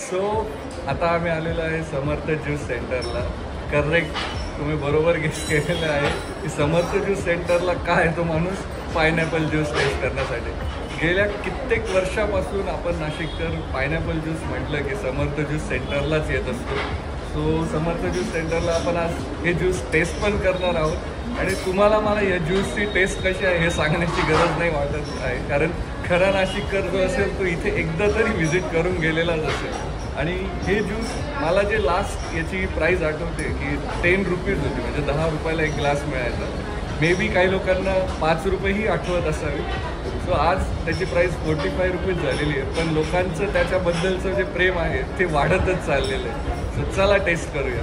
So आता आम्ही आलेलो आहे समर्थ ज्यूस सेंटरला. करेक्ट, तुम्ही बरोबर गेस केलेलं आहे की समर्थ ज्यूस सेंटरला का येतो माणूस पायनॅपल ज्यूस टेस्ट करण्यासाठी. गेल्या कित्येक वर्षापासून आपण नाशिककर पायनॅपल ज्यूस म्हटलं की समर्थ ज्यूस सेंटरलाच येत असतो. सो समर्थ ज्यूस सेंटरला आपण आज हे ज्यूस टेस्ट पण करणार आहोत आणि तुम्हाला मला या ज्यूसची टेस्ट कशी आहे हे सांगण्याची गरज नाही वाटत आहे, कारण खरा नाशिककर जो असेल तो इथे एकदा तरी व्हिजिट करून गेलेलाच असेल. आणि हे ज्यूस मला जे लास्ट याची प्राईस आठवते की 10 रुपीज होती, म्हणजे 10 रुपयाला एक ग्लास मिळायचा. मे बी काही लोकांना 5 रुपयेही आठवत असावी. सो आज त्याची प्राईस 45 रुपीज झालेली आहे, पण लोकांचं त्याच्याबद्दलचं जे प्रेम आहे ते वाढतच चाललेलं आहे. सो चला टेस्ट करूया.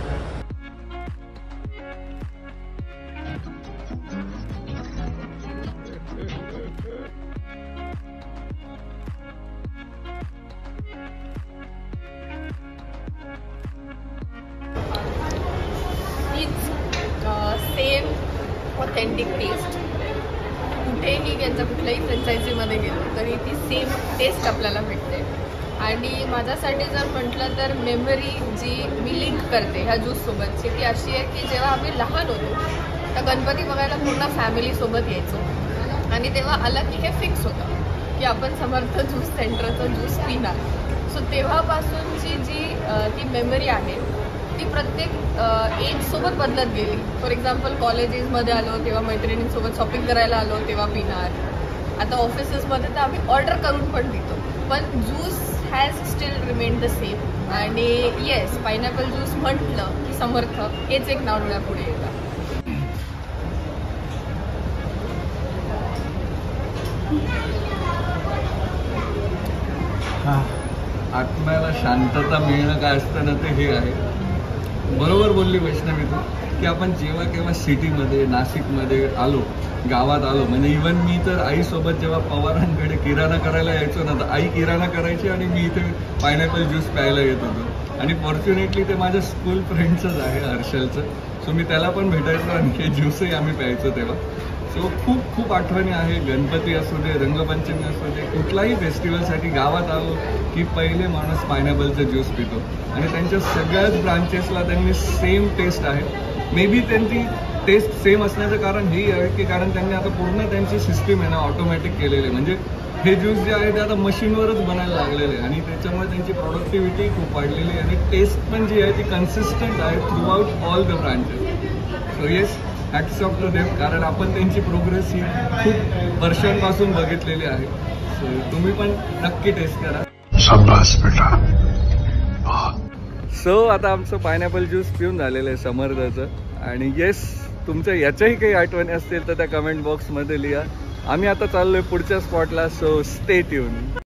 Same authentic taste. कुठेही त्यांच्या कुठल्याही फ्रँचायझीमध्ये गेलो तरी ती सेम टेस्ट आपल्याला भेटते. आणि माझ्यासाठी जर म्हटलं तर मेमरी जी मी लिंक करते ह्या ज्यूससोबतची ती अशी आहे की जेव्हा आम्ही लहान होतो तर गणपती बघायला पूर्ण फॅमिलीसोबत यायचो आणि तेव्हा आलं की हे फिक्स होतं की आपण समर्थ ज्यूस सेंटरचं ज्यूस पिणार. सो तेव्हापासूनची जी ती मेमरी आहे ती प्रत्येक एजसोबत बदलत गेली. फॉर एक्झाम्पल कॉलेजेसमध्ये आलो तेव्हा मैत्रिणींसोबत शॉपिंग करायला आलो तेव्हा पिणार. आता ऑफिसेसमध्ये तर आम्ही ऑर्डर करून पण पितो, पण juice has steel remain the same. आणि येस, पायनॅपल ज्यूस म्हटलं की समर्थ हेच एक नाव डोळ्यापुढे येतं. आत्म्याला शांतता मिळणं काय असतं ना ते हे आहे. बरोबर बोलली वैष्णवी तू की आपण जेव्हा केव्हा सिटीमध्ये नाशिकमध्ये आलो, गावात आलो, म्हणजे इवन मी तर आईसोबत जेव्हा पवारांकडे किराणा करायला यायचो ना तर आई किराणा करायची आणि मी इथे पायनॅपल ज्यूस प्यायला येत होतो. आणि फॉर्च्युनेटली ते माझ्या स्कूल फ्रेंड्सच आहे हर्षलचं. सो मी त्याला पण भेटायचो आणि हे ज्यूसही आम्ही प्यायचो तेव्हा. सो खूप खूप आठवणी आहे. गणपती असू दे, रंगपंचमी असू दे, कुठलाही फेस्टिवलसाठी गावात आलो की पहिले माणूस पायनॅपलचं ज्यूस पितो. आणि त्यांच्या सगळ्याच ब्रांचेसला त्यांनी सेम टेस्ट आहे. मे बी त्यांची टेस्ट सेम असण्याचं कारण हेही आहे की कारण त्यांनी आता पूर्ण त्यांची सिस्टीम आहे ना ऑटोमॅटिक केलेली आहे. म्हणजे हे ज्यूस जे आहे ते आता मशीनवरच बनायला लागलेले आहे आणि त्याच्यामुळे त्यांची प्रोडक्टिव्हिटी खूप वाढलेली आहे आणि टेस्ट पण जी आहे ती कन्सिस्टंट आहे throughout all the branches. So yes, hats off to them, कारण आपण त्यांची प्रोग्रेस ही खूप वर्षांपासून बघितलेली आहे. सो तुम्ही पण नक्की टेस्ट करा. शाबास बेटा. सो आता आमचं पायनॅपल ज्यूस पिऊन झालेलं आहे समर्थचं. आणि येस, तुमच्या याच्याही काही आठवणी असतील तर त्या कमेंट बॉक्समध्ये लिहा. आम्ही आता चाललोय पुढच्या स्पॉटला. So stay tune.